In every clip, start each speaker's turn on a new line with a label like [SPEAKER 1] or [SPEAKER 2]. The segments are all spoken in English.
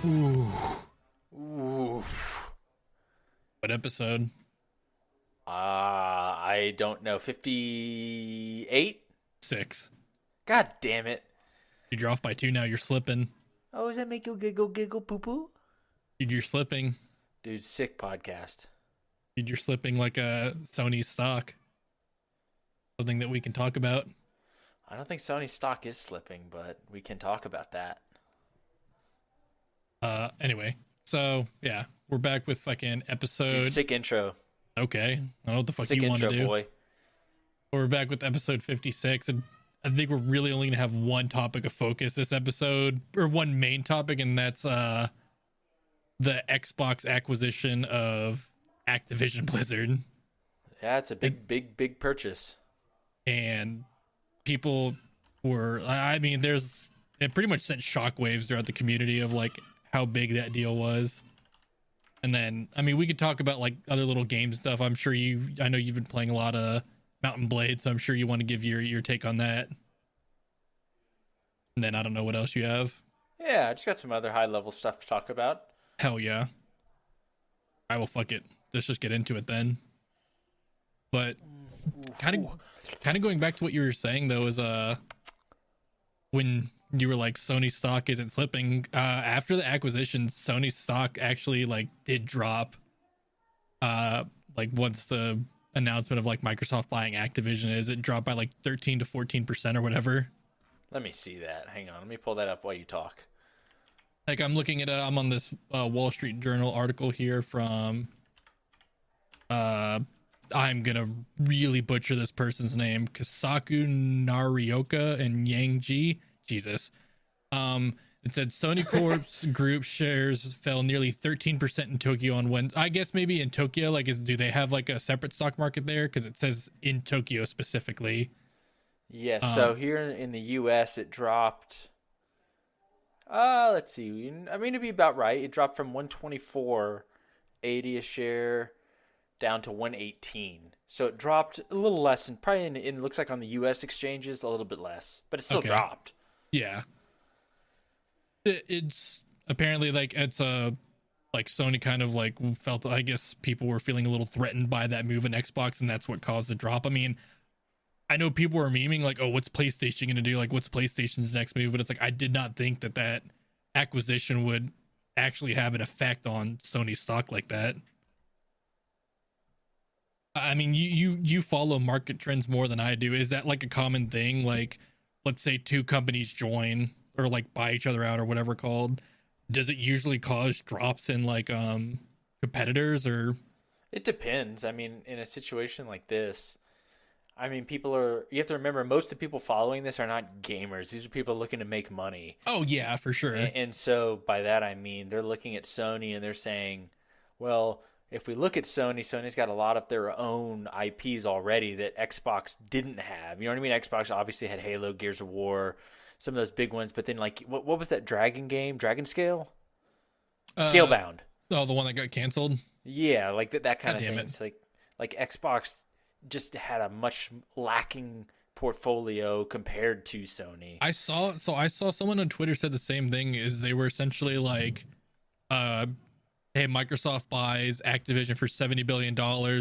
[SPEAKER 1] Ooh.
[SPEAKER 2] Oof.
[SPEAKER 1] What episode?
[SPEAKER 2] I don't know. 58?
[SPEAKER 1] 6.
[SPEAKER 2] God damn it.
[SPEAKER 1] Dude, you're off by 2 now. You're slipping.
[SPEAKER 2] Oh, does that make you giggle, poo poo?
[SPEAKER 1] Dude, you're slipping.
[SPEAKER 2] Dude, sick podcast.
[SPEAKER 1] Dude, you're slipping like a Sony stock. Something that we can talk about.
[SPEAKER 2] I don't think Sony stock is slipping, but we can talk about that.
[SPEAKER 1] Anyway. So, yeah. We're back with fucking episode...
[SPEAKER 2] Dude, sick intro.
[SPEAKER 1] Okay. I don't know what the fuck
[SPEAKER 2] Sick
[SPEAKER 1] you want to
[SPEAKER 2] intro,
[SPEAKER 1] do.
[SPEAKER 2] boy.
[SPEAKER 1] We're back with episode 56, and I think we're really only going to have one topic of focus this episode, or one main topic, and that's the Xbox acquisition of Activision Blizzard.
[SPEAKER 2] Yeah, it's a big purchase.
[SPEAKER 1] And people were, I mean, it pretty much sent shockwaves throughout the community of like how big that deal was. And then, I mean, we could talk about like other little game stuff. I know you've been playing a lot of Mountain Blade, so I'm sure you want to give your take on that. And then I don't know what else you have.
[SPEAKER 2] Yeah, I just got some other high level stuff to talk about.
[SPEAKER 1] Hell yeah. I will fuck it. Let's just get into it then. But kind of going back to what you were saying though is when you were like Sony stock isn't slipping, after the acquisition, Sony stock actually like did drop like once the announcement of like Microsoft buying Activision is, it dropped by like 13 to 14% or whatever.
[SPEAKER 2] Let me see that. Hang on. Let me pull that up while you talk.
[SPEAKER 1] Like I'm looking at I'm on this Wall Street Journal article here from I'm gonna really butcher this person's name, Kasaku Narioka and Yang Ji. Jesus. It said Sony Corp's group shares fell nearly 13% in Tokyo on Wednesday. I guess maybe in Tokyo, like, do they have like a separate stock market there? Because it says in Tokyo specifically.
[SPEAKER 2] Yes. So here in the U.S., it dropped. Let's see. I mean, it'd be about right. It dropped from 124.80 a share down to 118. So it dropped a little less, and probably in looks like on the U.S. exchanges a little bit less, but it still dropped.
[SPEAKER 1] Yeah. It's apparently like it's like Sony kind of like felt, I guess people were feeling a little threatened by that move in Xbox, and that's what caused the drop. I mean, I know people were memeing like, oh, what's PlayStation gonna do? Like, what's PlayStation's next move? But it's like, I did not think that acquisition would actually have an effect on Sony stock like that. I mean, you follow market trends more than I do. Is that like a common thing? Like, let's say two companies join or like buy each other out or whatever called. Does it usually cause drops in like competitors or?
[SPEAKER 2] It depends. I mean, in a situation like this, I mean, you have to remember, most of the people following this are not gamers. These are people looking to make money.
[SPEAKER 1] Oh yeah, for sure.
[SPEAKER 2] And so by that, I mean, they're looking at Sony and they're saying, well, if we look at Sony's got a lot of their own IPs already that Xbox didn't have. You know what I mean? Xbox obviously had Halo, Gears of War, some of those big ones. But then, like, what was that Dragon game? Dragon Scale? Scalebound.
[SPEAKER 1] Oh, the one that got canceled?
[SPEAKER 2] Yeah, like that kind
[SPEAKER 1] God
[SPEAKER 2] of thing. It's like Xbox just had a much lacking portfolio compared to Sony.
[SPEAKER 1] I saw someone on Twitter said the same thing, is they were essentially like, hey, Microsoft buys Activision for $70 billion.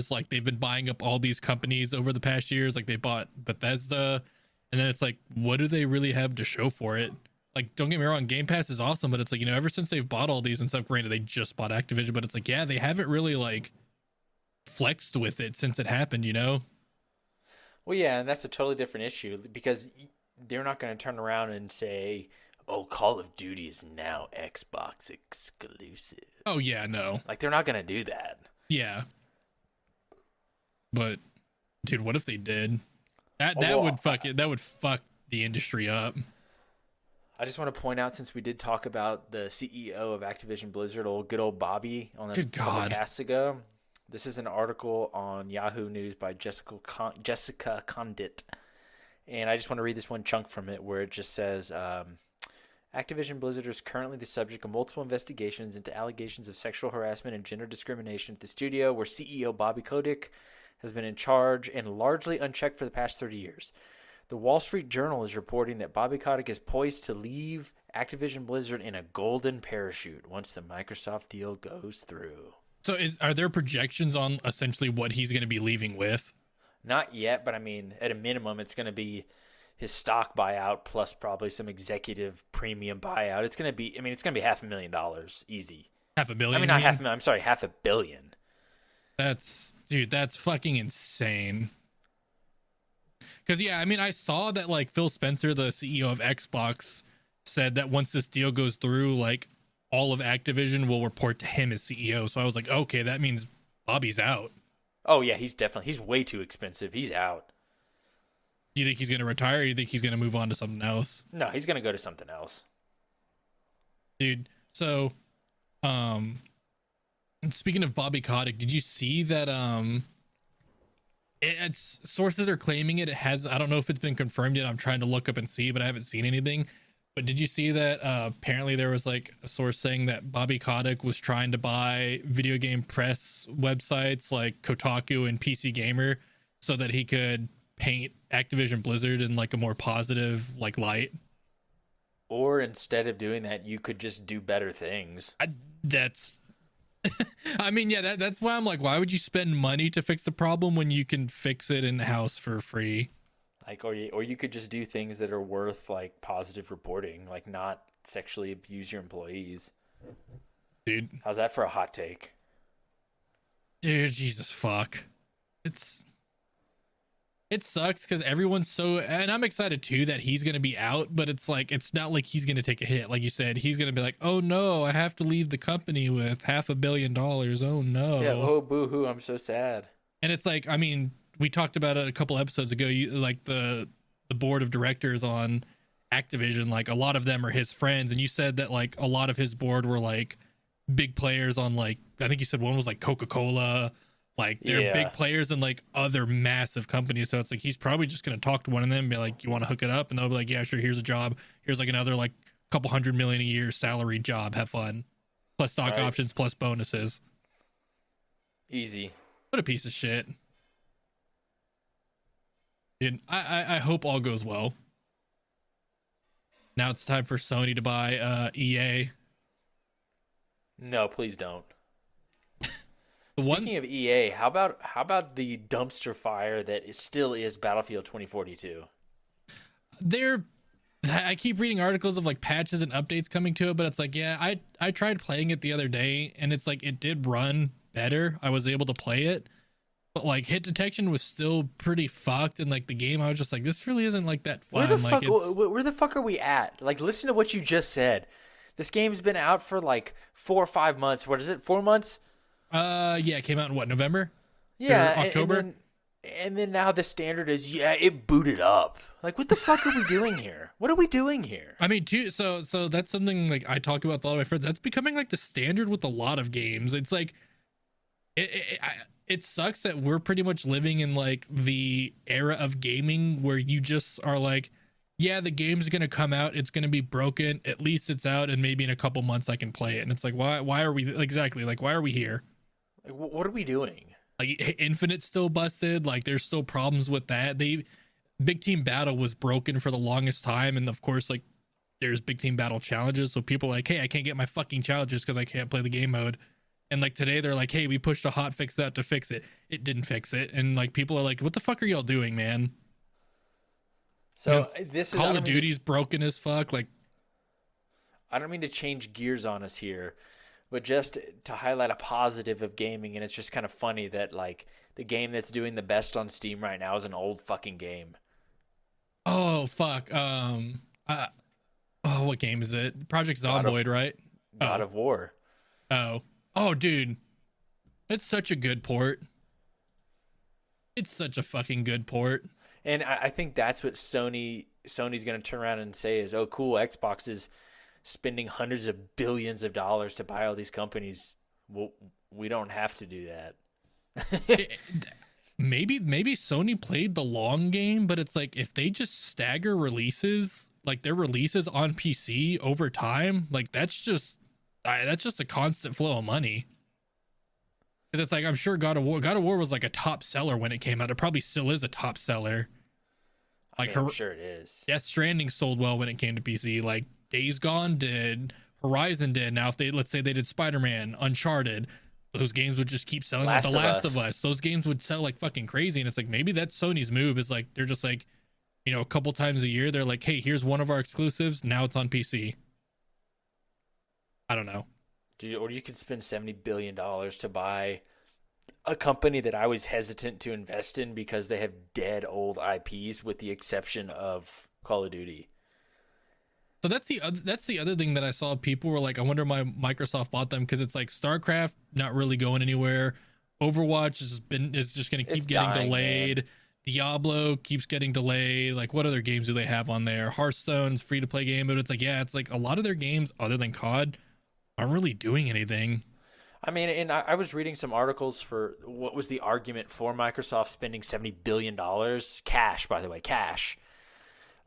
[SPEAKER 1] Like, they've been buying up all these companies over the past years. Like, they bought Bethesda. And then it's like, what do they really have to show for it? Like, don't get me wrong, Game Pass is awesome. But it's like, you know, ever since they've bought all these and stuff, granted, they just bought Activision. But it's like, yeah, they haven't really, like, flexed with it since it happened, you know?
[SPEAKER 2] Well, yeah, and that's a totally different issue because they're not going to turn around and say, oh, Call of Duty is now Xbox exclusive.
[SPEAKER 1] Oh, yeah, no.
[SPEAKER 2] Like, they're not going to do that.
[SPEAKER 1] Yeah. But, dude, what if they did? That would fuck the industry up.
[SPEAKER 2] I just want to point out, since we did talk about the CEO of Activision Blizzard, good old Bobby, on a couple casts ago. This is an article on Yahoo News by Jessica Condit. And I just want to read this one chunk from it where it just says, Activision Blizzard is currently the subject of multiple investigations into allegations of sexual harassment and gender discrimination at the studio, where CEO Bobby Kotick has been in charge and largely unchecked for the past 30 years. The Wall Street Journal is reporting that Bobby Kotick is poised to leave Activision Blizzard in a golden parachute once the Microsoft deal goes through.
[SPEAKER 1] So are there projections on essentially what he's going to be leaving with?
[SPEAKER 2] Not yet, but I mean, at a minimum, it's going to be his stock buyout plus probably some executive premium buyout. It's going to be, I mean, it's going to be $500,000 easy.
[SPEAKER 1] $500,000,000?
[SPEAKER 2] I mean, not $500,000. I'm sorry, $500 million.
[SPEAKER 1] That's fucking insane. Because, yeah, I mean, I saw that, like, Phil Spencer, the CEO of Xbox, said that once this deal goes through, like, all of Activision will report to him as CEO. So I was like, okay, that means Bobby's out.
[SPEAKER 2] Oh, yeah, he's way too expensive. He's out.
[SPEAKER 1] Do you think he's going to retire, or do you think he's going to move on to something else?
[SPEAKER 2] No, he's going to go to something else.
[SPEAKER 1] Dude, so, speaking of Bobby Kotick, did you see that, it's sources are claiming it has, I don't know if it's been confirmed yet. I'm trying to look up and see, but I haven't seen anything. But did you see that apparently there was like a source saying that Bobby Kotick was trying to buy video game press websites like Kotaku and PC Gamer so that he could paint Activision Blizzard in like a more positive like light?
[SPEAKER 2] Or instead of doing that, you could just do better things.
[SPEAKER 1] I mean, yeah, that's why I'm like, why would you spend money to fix the problem when you can fix it in the house for free?
[SPEAKER 2] Like, or you could just do things that are worth like positive reporting, like not sexually abuse your employees.
[SPEAKER 1] Dude,
[SPEAKER 2] how's that for a hot take?
[SPEAKER 1] Dude, Jesus fuck. It sucks because everyone's so, and I'm excited too that he's going to be out, but it's like, it's not like he's going to take a hit. Like you said, he's going to be like, oh no, I have to leave the company with $500 million. Oh no.
[SPEAKER 2] Yeah. Oh, boo-hoo. I'm so sad.
[SPEAKER 1] And it's like, I mean, we talked about it a couple episodes ago. Like the board of directors on Activision, like a lot of them are his friends. And you said that like a lot of his board were like big players on like, I think you said one was like Coca-Cola. Like they're big players in like other massive companies. So it's like, he's probably just going to talk to one of them and be like, you want to hook it up? And they'll be like, yeah, sure. Here's a job. Here's like another like couple $100 million a year salary job. Have fun. Plus stock options, plus bonuses.
[SPEAKER 2] Easy.
[SPEAKER 1] What a piece of shit. Dude, I hope all goes well. Now it's time for Sony to buy EA.
[SPEAKER 2] No, please don't. Speaking of EA, how about the dumpster fire that still is Battlefield 2042?
[SPEAKER 1] I keep reading articles of like patches and updates coming to it, but it's like, yeah, I tried playing it the other day and it's like it did run better. I was able to play it, but like hit detection was still pretty fucked, and like the game, I was just like, this really isn't like that fun.
[SPEAKER 2] Where the fuck are we at? Like, listen to what you just said. This game's been out for like 4 or 5 months. What is it? 4 months?
[SPEAKER 1] Yeah, it came out in what, November?
[SPEAKER 2] Yeah,
[SPEAKER 1] October.
[SPEAKER 2] And then now the standard is, it booted up. Like, what the fuck are we doing here? What are we doing here?
[SPEAKER 1] I mean, too, so that's something like I talk about with a lot of my friends. That's becoming like the standard with a lot of games. It's like, it sucks that we're pretty much living in like the era of gaming where you just are like, yeah, the game's going to come out. It's going to be broken. At least it's out. And maybe in a couple months I can play it. And it's like, why are we exactly like, why are we here?
[SPEAKER 2] Like, what are we doing?
[SPEAKER 1] Like Infinite's still busted. Like there's still problems with that. Big Team Battle was broken for the longest time. And of course, like there's Big Team Battle challenges. So people are like, hey, I can't get my fucking challenges because I can't play the game mode. And like today they're like, hey, we pushed a hot fix out to fix it. It didn't fix it. And like people are like, what the fuck are y'all doing, man?
[SPEAKER 2] So
[SPEAKER 1] this is Call of Duty's broken as fuck. Like,
[SPEAKER 2] I don't mean to change gears on us here, but just to highlight a positive of gaming, and it's just kind of funny that like the game that's doing the best on Steam right now is an old fucking game.
[SPEAKER 1] Oh fuck. What game is it? Project Zomboid, right?
[SPEAKER 2] God of War.
[SPEAKER 1] Oh, dude, it's such a good port. It's such a fucking good port.
[SPEAKER 2] And I think that's what Sony's going to turn around and say is, oh, cool, Xbox is spending hundreds of billions of dollars to buy all these companies. Well, we don't have to do that.
[SPEAKER 1] Maybe Sony played the long game, but it's like if they just stagger releases, like their releases on PC over time, like that's just a constant flow of money. Because it's like, I'm sure God of War was like a top seller when it came out. It probably still is a top seller. Like
[SPEAKER 2] I'm sure it is.
[SPEAKER 1] Death Stranding sold well when it came to PC. Like Days Gone did, Horizon did. Now, if let's say they did Spider-Man, Uncharted, those games would just keep selling. Like The Last of Us, those games would sell like fucking crazy. And it's like, maybe that's Sony's move, is like, they're just like, a couple times a year, they're like, hey, here's one of our exclusives. Now it's on PC. I don't know.
[SPEAKER 2] Or you could spend $70 billion to buy a company that I was hesitant to invest in because they have dead old IPs, with the exception of Call of Duty.
[SPEAKER 1] So that's the other thing that I saw. People were like, I wonder why Microsoft bought them, because it's like StarCraft not really going anywhere. Overwatch is just going to keep getting delayed. Man. Diablo keeps getting delayed. Like, what other games do they have on there? Hearthstone's free to play game, but it's like, yeah, it's like a lot of their games other than COD aren't really doing anything.
[SPEAKER 2] I mean, and I was reading some articles for what was the argument for Microsoft spending $70 billion cash, by the way, cash.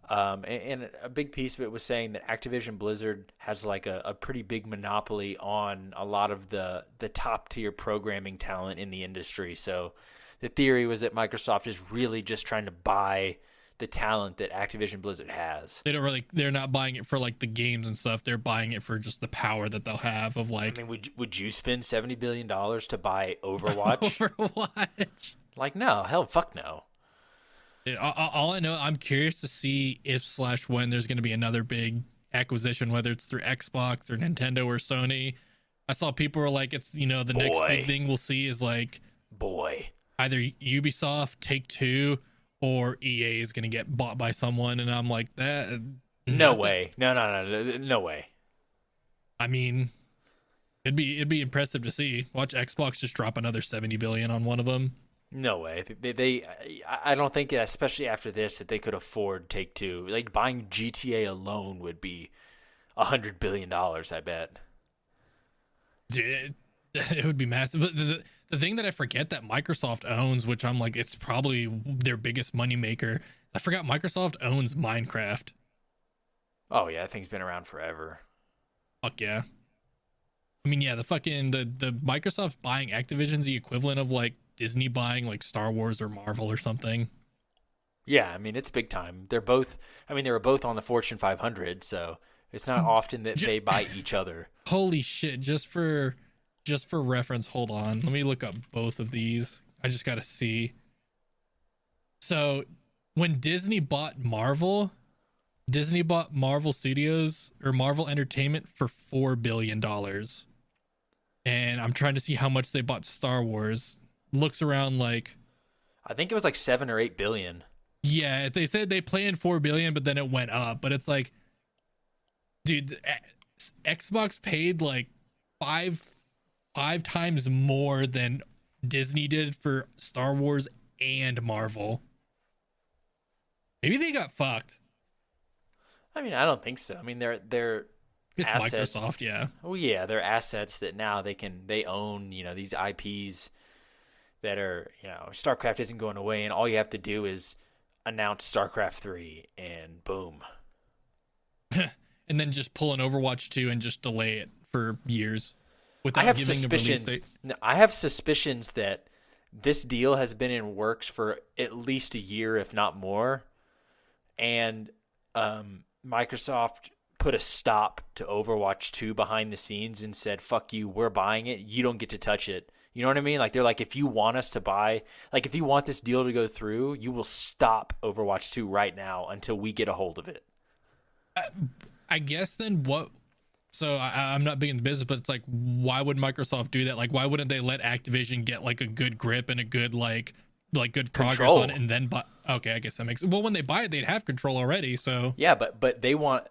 [SPEAKER 2] And a big piece of it was saying that Activision Blizzard has like a pretty big monopoly on a lot of the top tier programming talent in the industry. So the theory was that Microsoft is really just trying to buy the talent that Activision Blizzard has.
[SPEAKER 1] They're not buying it for like the games and stuff. They're buying it for just the power that they'll have of like.
[SPEAKER 2] I mean, would you spend $70 billion to buy Overwatch?
[SPEAKER 1] Overwatch?
[SPEAKER 2] Like, no, hell, fuck no.
[SPEAKER 1] All I know, I'm curious to see if/when there's going to be another big acquisition, whether it's through Xbox or Nintendo or Sony. I saw people were like, it's, next big thing we'll see is like, either Ubisoft, Take-Two, or EA is going to get bought by someone. And I'm like, that.
[SPEAKER 2] No way. No way.
[SPEAKER 1] I mean, it'd be impressive to see. Watch Xbox just drop another $70 billion on one of them.
[SPEAKER 2] No way. I don't think, especially after this, that they could afford Take-Two. Like, buying GTA alone would be $100 billion, I bet.
[SPEAKER 1] Dude, it would be massive. But the thing that I forget that Microsoft owns, which I'm like, it's probably their biggest moneymaker. I forgot Microsoft owns Minecraft.
[SPEAKER 2] Oh, yeah. That thing's been around forever.
[SPEAKER 1] Fuck yeah. I mean, yeah, the Microsoft buying Activision's the equivalent of like Disney buying like Star Wars or Marvel or something.
[SPEAKER 2] Yeah, I mean, it's big time. They were both on the Fortune 500, so it's not often that they buy each other.
[SPEAKER 1] Holy shit, just for reference, hold on. Let me look up both of these. I just got to see. So, when Disney bought Marvel Studios or Marvel Entertainment for $4 billion. And I'm trying to see how much they bought Star Wars. Looks around like,
[SPEAKER 2] I think it was like 7 or 8 billion.
[SPEAKER 1] Yeah, they said they planned 4 billion, but then it went up. But it's like, dude, Xbox paid like five times more than Disney did for Star Wars and Marvel. Maybe they got fucked.
[SPEAKER 2] I mean, I don't think so. I mean, they're
[SPEAKER 1] it's
[SPEAKER 2] assets.
[SPEAKER 1] Microsoft, yeah.
[SPEAKER 2] Oh yeah, they're assets that now they own. These IPs that are, StarCraft isn't going away, and all you have to do is announce StarCraft 3, and boom.
[SPEAKER 1] And then just pull an Overwatch 2 and just delay it for years without giving the release date.
[SPEAKER 2] I have suspicions that this deal has been in works for at least a year, if not more, and Microsoft put a stop to Overwatch 2 behind the scenes and said, fuck you, we're buying it. You don't get to touch it. You know what I mean? Like, they're like, if you want us to buy, like, if you want this deal to go through, you will stop Overwatch 2 right now until we get a hold of it.
[SPEAKER 1] I guess then what? So I'm not big in the business, but it's like, why would Microsoft do that? Like, why wouldn't they let Activision get like a good grip and a good like good progress
[SPEAKER 2] control
[SPEAKER 1] on it, and then buy? Okay, I guess that makes. Well, when they buy it, they'd have control already. So
[SPEAKER 2] yeah, but they want.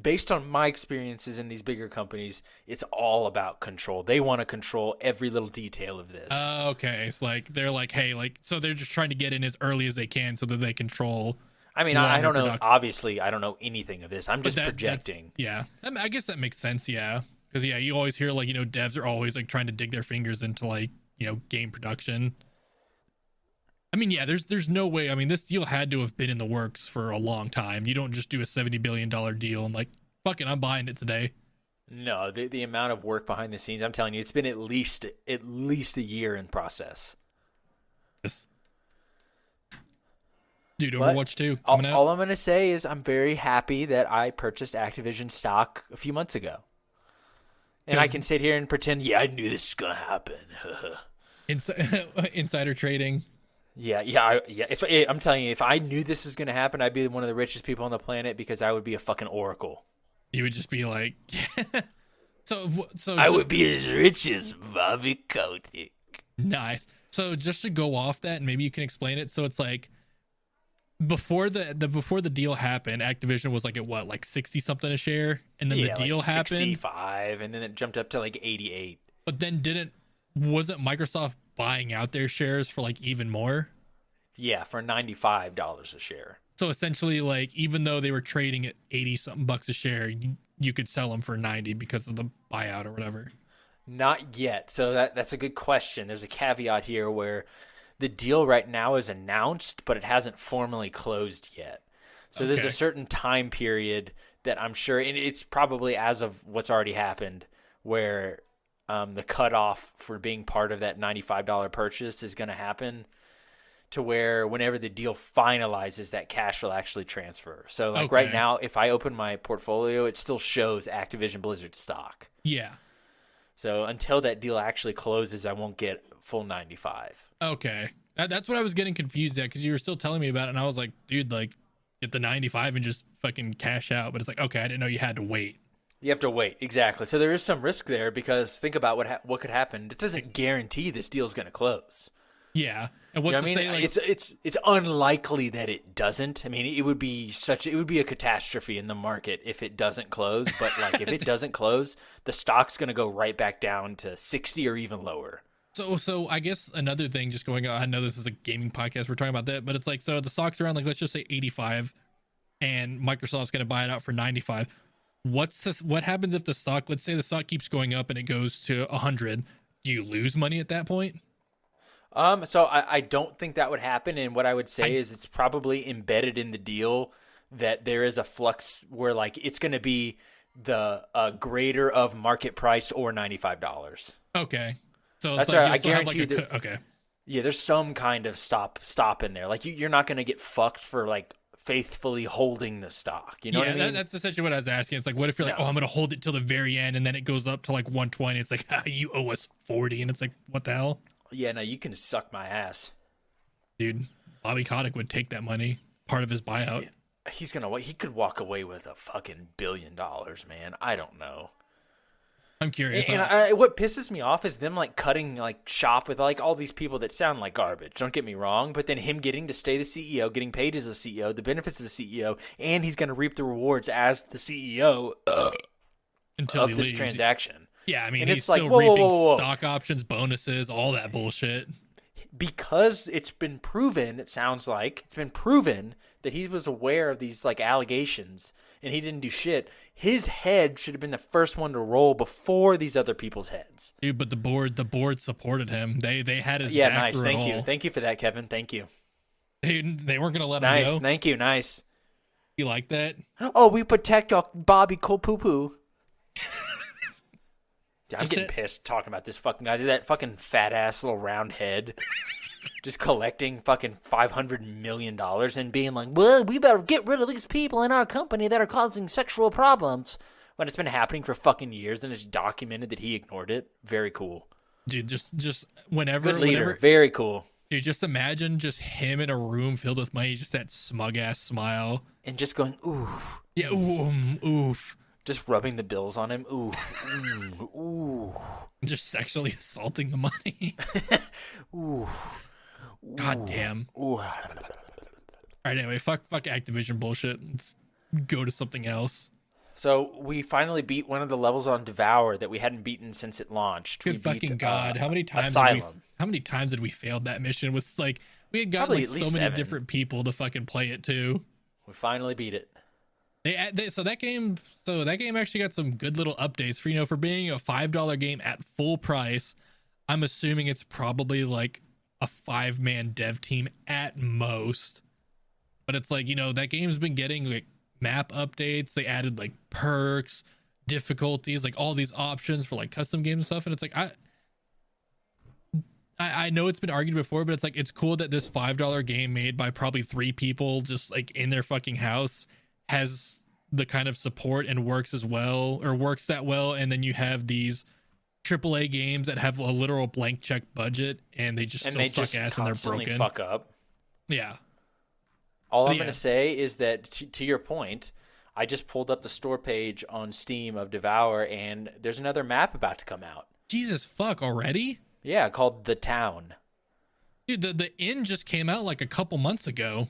[SPEAKER 2] Based on my experiences in these bigger companies, it's all about control. They want to control every little detail of this.
[SPEAKER 1] Okay, it's like they're like, hey, like, so they're just trying to get in as early as they can so that they control.
[SPEAKER 2] I mean, I don't know. Obviously, I don't know anything of this. I'm just projecting.
[SPEAKER 1] Yeah, I mean, I guess that makes sense. Yeah, because you always hear like devs are always like trying to dig their fingers into like game production. I mean, yeah, there's no way. I mean, this deal had to have been in the works for a long time. You don't just do a $70 billion deal and like, fuck it, I'm buying it today.
[SPEAKER 2] No, the amount of work behind the scenes, I'm telling you, it's been at least a year in process.
[SPEAKER 1] Yes. Dude,
[SPEAKER 2] But
[SPEAKER 1] Overwatch 2 coming out.
[SPEAKER 2] all I'm going to say is I'm very happy that I purchased Activision stock a few months ago. And I can sit here and pretend, yeah, I knew this was going to happen.
[SPEAKER 1] Insider trading.
[SPEAKER 2] Yeah. I'm telling you, if I knew this was going to happen, I'd be one of the richest people on the planet because I would be a fucking oracle.
[SPEAKER 1] You would just be like, so
[SPEAKER 2] I would be as rich as Bobby Kotick.
[SPEAKER 1] Nice. So just to go off that, and maybe you can explain it. So it's like before the deal happened, Activision was like at what, like 60 something a share, and then the deal happened
[SPEAKER 2] 65, and then it jumped up to like 88.
[SPEAKER 1] But then wasn't Microsoft buying out their shares for like even more?
[SPEAKER 2] Yeah, for $95 a share.
[SPEAKER 1] So essentially, like, even though they were trading at 80 something bucks a share, you could sell them for 90 because of the buyout or whatever.
[SPEAKER 2] Not yet. So that's a good question. There's a caveat here where the deal right now is announced, but it hasn't formally closed yet. So there's a certain time period that I'm sure, and it's probably as of what's already happened, where the cutoff for being part of that $95 purchase is going to happen, to where whenever the deal finalizes, that cash will actually transfer. So like right now, if I open my portfolio, it still shows Activision Blizzard stock.
[SPEAKER 1] Yeah.
[SPEAKER 2] So until that deal actually closes, I won't get full 95.
[SPEAKER 1] Okay. That's what I was getting confused at, because you were still telling me about it, and I was like, dude, like, get the 95 and just fucking cash out. But it's like, okay, I didn't know you had to wait.
[SPEAKER 2] You have to wait, exactly. So there is some risk there, because think about what could happen. It doesn't guarantee this deal is going to close.
[SPEAKER 1] Yeah. And what's
[SPEAKER 2] you know what I mean? Like, it's unlikely that it doesn't. I mean, it would be a catastrophe in the market if it doesn't close. But like, if it doesn't close, the stock's going to go right back down to 60 or even lower.
[SPEAKER 1] So I guess another thing, just going on, I know this is a gaming podcast, we're talking about that, but it's like, so the stock's around, like, let's just say 85, and Microsoft's going to buy it out for 95. What happens if the stock, let's say the stock keeps going up and it goes to 100? Do you lose money at that point?
[SPEAKER 2] So I don't think that would happen, and what I would say is it's probably embedded in the deal that there is a flux where, like, it's going to be the greater of market price or $95.
[SPEAKER 1] Okay. So
[SPEAKER 2] that's
[SPEAKER 1] like
[SPEAKER 2] right. I guarantee you that.
[SPEAKER 1] Okay.
[SPEAKER 2] Yeah, there's some kind of stop in there. Like you're not going to get fucked for like faithfully holding the stock. You know what I mean?
[SPEAKER 1] That's essentially what I was asking. It's like, what if you're like, oh, I'm going to hold it till the very end, and then it goes up to like 120. It's like, you owe us 40, and it's like, what the hell?
[SPEAKER 2] Yeah, no, you can suck my ass,
[SPEAKER 1] dude. Bobby Kotick would take that money, part of his buyout.
[SPEAKER 2] Yeah, he could walk away with a fucking $1 billion, man. I don't know.
[SPEAKER 1] I'm curious.
[SPEAKER 2] And what pisses me off is them like cutting like shop with like all these people that sound like garbage. Don't get me wrong, but then him getting to stay the CEO, getting paid as a CEO, the benefits of the CEO, and he's going to reap the rewards as the CEO
[SPEAKER 1] until
[SPEAKER 2] of this transaction.
[SPEAKER 1] Yeah, I mean,
[SPEAKER 2] and
[SPEAKER 1] he's
[SPEAKER 2] it's
[SPEAKER 1] still
[SPEAKER 2] like,
[SPEAKER 1] reaping stock options, bonuses, all that bullshit.
[SPEAKER 2] Because it's been proven, it sounds like it's been proven that he was aware of these like allegations and he didn't do shit. His head should have been the first one to roll before these other people's heads.
[SPEAKER 1] Dude, but the board supported him. They had his
[SPEAKER 2] back.
[SPEAKER 1] Nice.
[SPEAKER 2] Thank you for that, Kevin. Thank you.
[SPEAKER 1] They weren't gonna let
[SPEAKER 2] him
[SPEAKER 1] go.
[SPEAKER 2] Thank you. Nice.
[SPEAKER 1] You like that?
[SPEAKER 2] Oh, we protect your Bobby Cole Poo Poo. I'm getting pissed talking about this fucking guy. That fucking fat ass little round head. Just collecting fucking $500 million and being like, well, we better get rid of these people in our company that are causing sexual problems. When it's been happening for fucking years and it's documented that he ignored it. Very cool.
[SPEAKER 1] Dude, just whenever.
[SPEAKER 2] Good leader. Very cool.
[SPEAKER 1] Dude, just imagine just him in a room filled with money, just that smug ass smile.
[SPEAKER 2] And just going, oof.
[SPEAKER 1] Yeah, oof.
[SPEAKER 2] Just rubbing the bills on him. Ooh. Ooh.
[SPEAKER 1] Just sexually assaulting the money.
[SPEAKER 2] Ooh.
[SPEAKER 1] God damn.
[SPEAKER 2] Ooh.
[SPEAKER 1] All right, anyway, fuck Activision bullshit. Let's go to something else.
[SPEAKER 2] So we finally beat one of the levels on Devour that we hadn't beaten since it launched.
[SPEAKER 1] Good fucking God. How many times did we failed that mission? With like, we had gotten like so many different people to fucking play it too.
[SPEAKER 2] We finally beat it.
[SPEAKER 1] So that game actually got some good little updates for being a $5 game at full price. I'm assuming it's probably like a 5-man dev team at most, but it's like, that game's been getting like map updates. They added like perks, difficulties, like all these options for like custom game stuff. And it's like, I know it's been argued before, but it's like, it's cool that this $5 game made by probably 3 people just like in their fucking house has the kind of support and works as well, or works that well. And then you have these AAA games that have a literal blank check budget and they just still suck ass and they're broken.
[SPEAKER 2] Fuck up.
[SPEAKER 1] Yeah.
[SPEAKER 2] All I'm going to say is that to your point, I just pulled up the store page on Steam of Devour, and there's another map about to come out.
[SPEAKER 1] Jesus fuck, already?
[SPEAKER 2] Yeah, called The Town.
[SPEAKER 1] Dude, the Inn just came out like a couple months ago.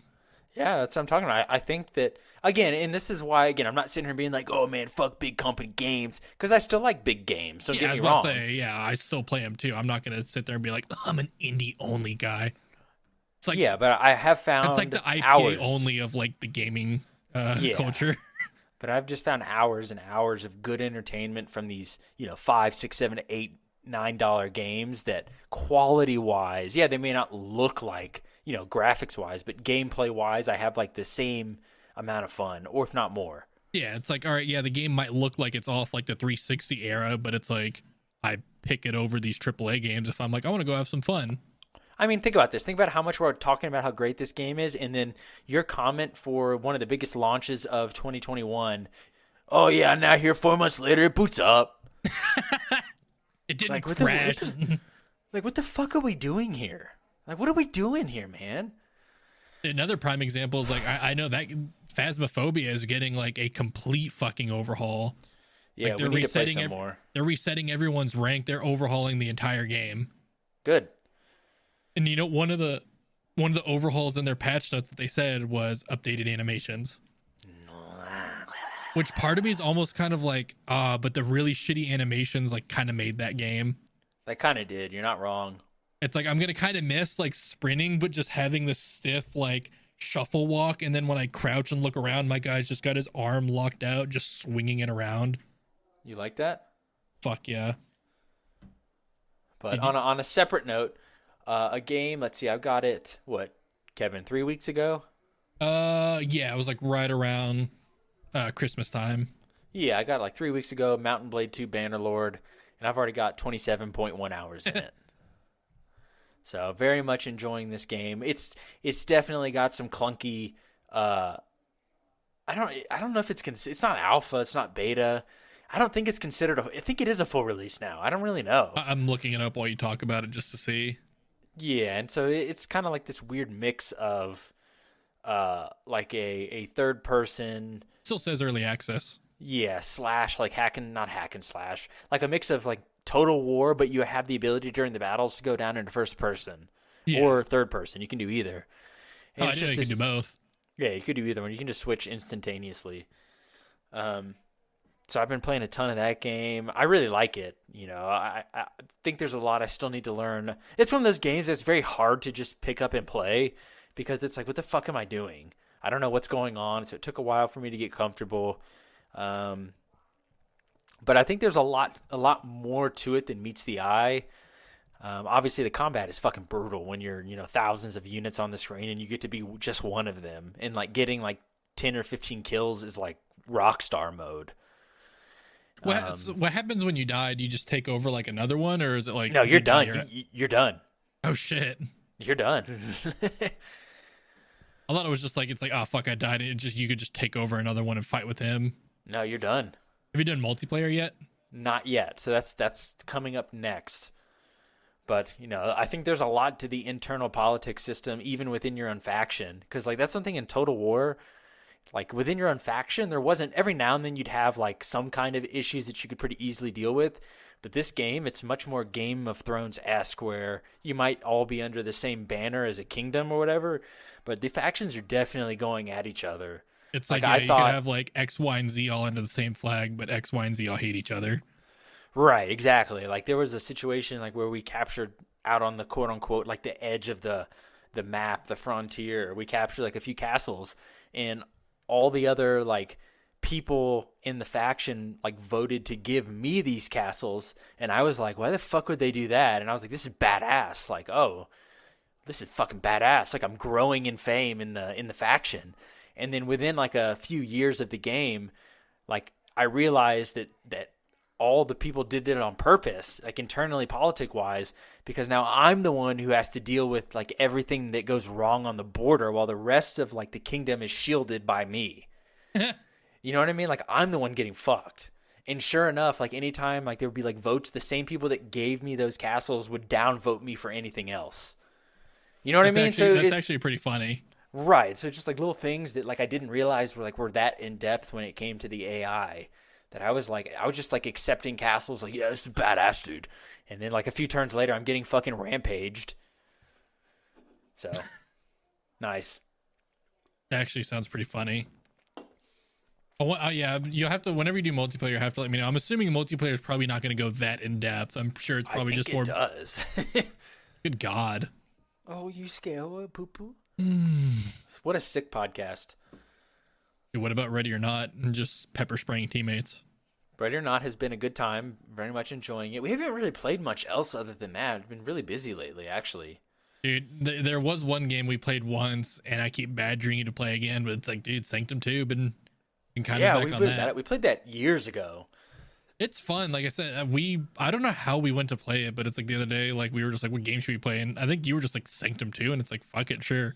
[SPEAKER 2] Yeah, that's what I'm talking about. I think that, again, and this is why, again, I'm not sitting here being like, oh man, fuck big company games, because I still like big games, don't get me wrong.
[SPEAKER 1] I still play them too. I'm not going to sit there and be like, I'm an indie-only guy. It's like,
[SPEAKER 2] yeah, but I have found
[SPEAKER 1] it's like the IPA
[SPEAKER 2] hours.
[SPEAKER 1] only of like the gaming culture.
[SPEAKER 2] But I've just found hours and hours of good entertainment from these, $5, $6, $7, $8, $9 games that quality-wise, yeah, they may not look like, graphics-wise, but gameplay-wise, I have like the same amount of fun, or if not more.
[SPEAKER 1] Yeah, it's like, all right, yeah, the game might look like it's off like the 360 era, but it's like I pick it over these AAA games if I'm like, I want to go have some fun.
[SPEAKER 2] I mean, think about this. Think about how much we're talking about how great this game is, and then your comment for one of the biggest launches of 2021. Oh, yeah, now here 4 months later, it boots up.
[SPEAKER 1] It didn't crash.
[SPEAKER 2] What the fuck are we doing here? Like, what are we doing here, man?
[SPEAKER 1] Another prime example is, like, I know that Phasmophobia is getting, like, a complete fucking overhaul.
[SPEAKER 2] Yeah,
[SPEAKER 1] like,
[SPEAKER 2] we need to play some more.
[SPEAKER 1] They're resetting everyone's rank. They're overhauling the entire game.
[SPEAKER 2] Good.
[SPEAKER 1] And one of the overhauls in their patch notes that they said was updated animations. Which part of me is almost kind of like, but the really shitty animations like kind of made that game.
[SPEAKER 2] They kind of did. You're not wrong.
[SPEAKER 1] It's like I'm gonna kind of miss like sprinting, but just having this stiff like shuffle walk, and then when I crouch and look around, my guy's just got his arm locked out, just swinging it around.
[SPEAKER 2] You like that?
[SPEAKER 1] Fuck yeah.
[SPEAKER 2] But on a separate note. A game, let's see, I've got it, Kevin, 3 weeks ago?
[SPEAKER 1] Yeah, it was like right around Christmas time.
[SPEAKER 2] Yeah, I got it like 3 weeks ago, Mountain Blade 2 Bannerlord, and I've already got 27.1 hours in it. So very much enjoying this game. It's definitely got some clunky, I don't know if it's not alpha, it's not beta. I don't think it's considered, I think it is a full release now. I don't really know.
[SPEAKER 1] I'm looking it up while you talk about it just to see.
[SPEAKER 2] Yeah, and so it's kind of like this weird mix of like a third person.
[SPEAKER 1] Still says early access.
[SPEAKER 2] Yeah, slash, like not hack and slash. Like a mix of like Total War, but you have the ability during the battles to go down into first person or third person. You can do either. And
[SPEAKER 1] I know you can do both.
[SPEAKER 2] Yeah, you could do either one. You can just switch instantaneously. So I've been playing a ton of that game. I really like it. I think there's a lot I still need to learn. It's one of those games that's very hard to just pick up and play because it's like, what the fuck am I doing? I don't know what's going on. So it took a while for me to get comfortable. But I think there's a lot more to it than meets the eye. Obviously, the combat is fucking brutal when you're, thousands of units on the screen and you get to be just one of them. And like getting like 10 or 15 kills is like rockstar mode.
[SPEAKER 1] What happens when you die? Do you just take over like another one, or is it like...
[SPEAKER 2] No, you're done. You're done.
[SPEAKER 1] Oh, shit.
[SPEAKER 2] You're done.
[SPEAKER 1] I thought it was just like, it's like, oh, fuck, I died. And you could just take over another one and fight with him.
[SPEAKER 2] No, you're done.
[SPEAKER 1] Have you done multiplayer yet?
[SPEAKER 2] Not yet. So that's coming up next. But, I think there's a lot to the internal politics system, even within your own faction. Because, like, that's something in Total War... Like, within your own faction, there wasn't... Every now and then you'd have, like, some kind of issues that you could pretty easily deal with. But this game, it's much more Game of Thrones-esque, where you might all be under the same banner as a kingdom or whatever. But the factions are definitely going at each other.
[SPEAKER 1] It's like, you could have, like, X, Y, and Z all under the same flag, but X, Y, and Z all hate each other.
[SPEAKER 2] Right, exactly. Like, there was a situation, like, where we captured out on the quote-unquote, like, the edge of the map, the frontier. We captured, like, a few castles, and... all the other like people in the faction like voted to give me these castles, and I was like, why the fuck would they do that? And I was like, this is badass. Like, oh, this is fucking badass. Like, I'm growing in fame in the faction. And then within like a few years of the game, like I realized that all the people did it on purpose, like internally politic wise, because now I'm the one who has to deal with like everything that goes wrong on the border while the rest of like the kingdom is shielded by me. You know what I mean? Like I'm the one getting fucked. And sure enough, like anytime like there would be like votes, the same people that gave me those castles would downvote me for anything else. You know what I mean?
[SPEAKER 1] So that's actually pretty funny.
[SPEAKER 2] Right. So just like little things that like I didn't realize were that in depth when it came to the AI, that I was just like accepting castles like, yeah, this is badass, dude. And then like a few turns later, I'm getting fucking rampaged. So nice.
[SPEAKER 1] That actually sounds pretty funny. Oh, yeah, you have to, whenever you do multiplayer, you have to let me know. I'm assuming multiplayer is probably not going to go that in depth. I'm sure it's probably just more.
[SPEAKER 2] It does.
[SPEAKER 1] Good God.
[SPEAKER 2] Oh, you scared, poo poo?
[SPEAKER 1] Mm.
[SPEAKER 2] What a sick podcast.
[SPEAKER 1] Dude, what about Ready or Not and just pepper spraying teammates?
[SPEAKER 2] Ready or Not has been a good time. Very much enjoying it. We haven't really played much else other than that. I've been really busy lately, actually.
[SPEAKER 1] Dude, there was one game we played once, and I keep badgering you to play again, but it's like, dude, Sanctum 2, been kind of back on that.
[SPEAKER 2] We played that years ago.
[SPEAKER 1] It's fun. Like I said, I don't know how we went to play it, but it's like the other day, like we were just like, what game should we play? And I think you were just like Sanctum 2, and it's like, fuck it, sure.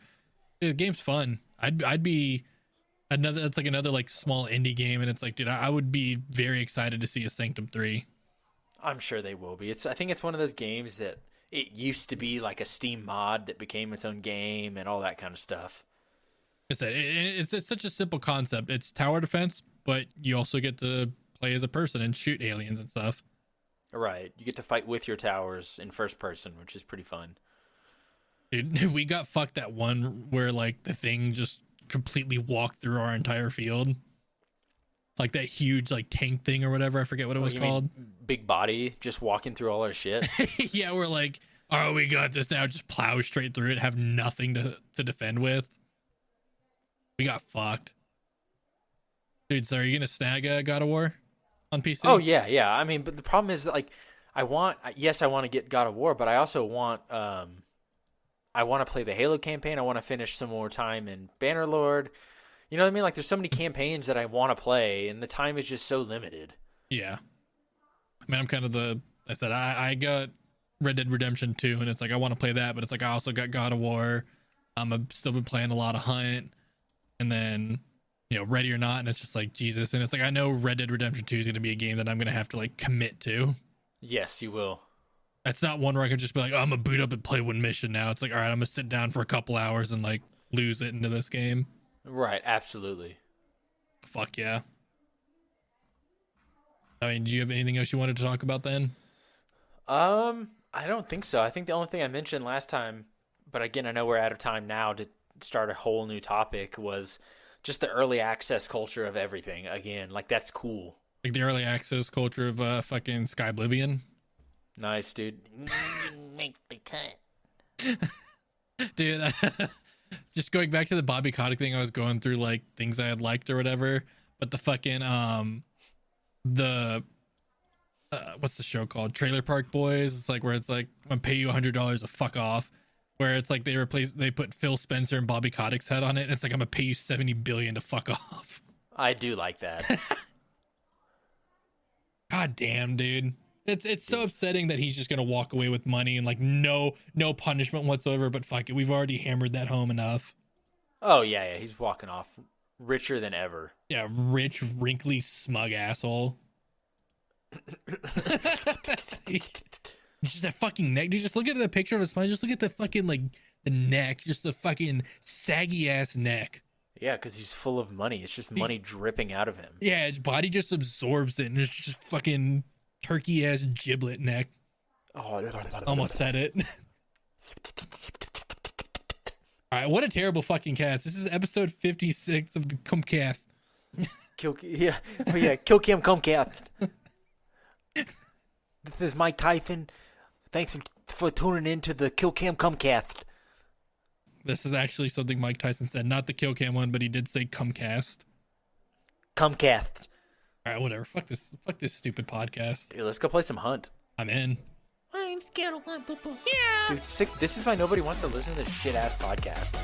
[SPEAKER 1] The game's fun. I'd be another like small indie game, and it's like, dude, I would be very excited to see a Sanctum 3.
[SPEAKER 2] I'm sure they will be. I think it's one of those games that it used to be like a Steam mod that became its own game and all that kind of stuff.
[SPEAKER 1] It's such a simple concept. It's tower defense, but you also get to play as a person and shoot aliens and stuff.
[SPEAKER 2] Right. You get to fight with your towers in first person, which is pretty fun.
[SPEAKER 1] Dude, we got fucked that one where like the thing just completely walked through our entire field. Like that huge like tank thing or whatever. I forget what it was called.
[SPEAKER 2] Big body just walking through all our shit.
[SPEAKER 1] Yeah, we're like, oh, we got this now. Just plow straight through it, have nothing to defend with. We got fucked. Dude, so are you going to snag God of War on PC?
[SPEAKER 2] Oh, yeah. I mean, but the problem is that, like, I want to get God of War, but I also want to play the Halo campaign. I want to finish some more time in Bannerlord. You know what I mean? Like, there's so many campaigns that I want to play, and the time is just so limited.
[SPEAKER 1] Yeah. I mean, I'm kind of I got Red Dead Redemption 2, and it's like, I want to play that, but it's like, I also got God of War. I've still been playing a lot of Hunt. And then, you know, Ready or Not, and it's just like, Jesus. And it's like, I know Red Dead Redemption 2 is going to be a game that I'm going to have to like commit to.
[SPEAKER 2] Yes, you will.
[SPEAKER 1] That's not one where I can just be like, oh, I'm going to boot up and play one mission now. It's like, all right, I'm going to sit down for a couple hours and like lose it into this game.
[SPEAKER 2] Right, absolutely.
[SPEAKER 1] Fuck yeah. I mean, do you have anything else you wanted to talk about then?
[SPEAKER 2] I don't think so. I think the only thing I mentioned last time, but again, I know we're out of time now to start a whole new topic, was just the early access culture of everything. Again, like that's cool. Like
[SPEAKER 1] the early access culture of fucking Sky Oblivion.
[SPEAKER 2] Nice, dude.
[SPEAKER 3] Make the cut.
[SPEAKER 1] Dude, just going back to the Bobby Kotick thing, I was going through like things I had liked or whatever, but the fucking what's the show called? Trailer Park Boys. It's like where it's like, I'm gonna pay you $100 to fuck off. Where it's like they put Phil Spencer and Bobby Kotick's head on it. And it's like, I'm gonna pay you $70 billion to fuck off.
[SPEAKER 2] I do like that.
[SPEAKER 1] God damn, dude. It's so upsetting that he's just gonna walk away with money and like no punishment whatsoever. But fuck it, we've already hammered that home enough.
[SPEAKER 2] Oh yeah, he's walking off richer than ever.
[SPEAKER 1] Yeah, rich, wrinkly, smug asshole. Just that fucking neck, dude. Just look at the picture of his spine. Just look at the fucking like the neck, just the fucking saggy ass neck.
[SPEAKER 2] Yeah, because he's full of money. It's just money dripping out of him.
[SPEAKER 1] Yeah, his body just absorbs it, and it's just fucking turkey ass giblet neck.
[SPEAKER 2] Oh,
[SPEAKER 1] almost said it. All right, what a terrible fucking cast. This is episode 56 of the Comcast.
[SPEAKER 2] KillCam Comcast. This is Mike Tyson. Thanks for tuning in to the KillCam Comcast.
[SPEAKER 1] This is actually something Mike Tyson said, not the KillCam one, but he did say Comcast.
[SPEAKER 2] Comcast.
[SPEAKER 1] All right, whatever. Fuck this stupid podcast.
[SPEAKER 2] Dude, let's go play some Hunt.
[SPEAKER 1] I'm in.
[SPEAKER 3] I'm scared of one, boo-boo.
[SPEAKER 2] Yeah. Dude, sick. This is why nobody wants to listen to this shit ass podcast.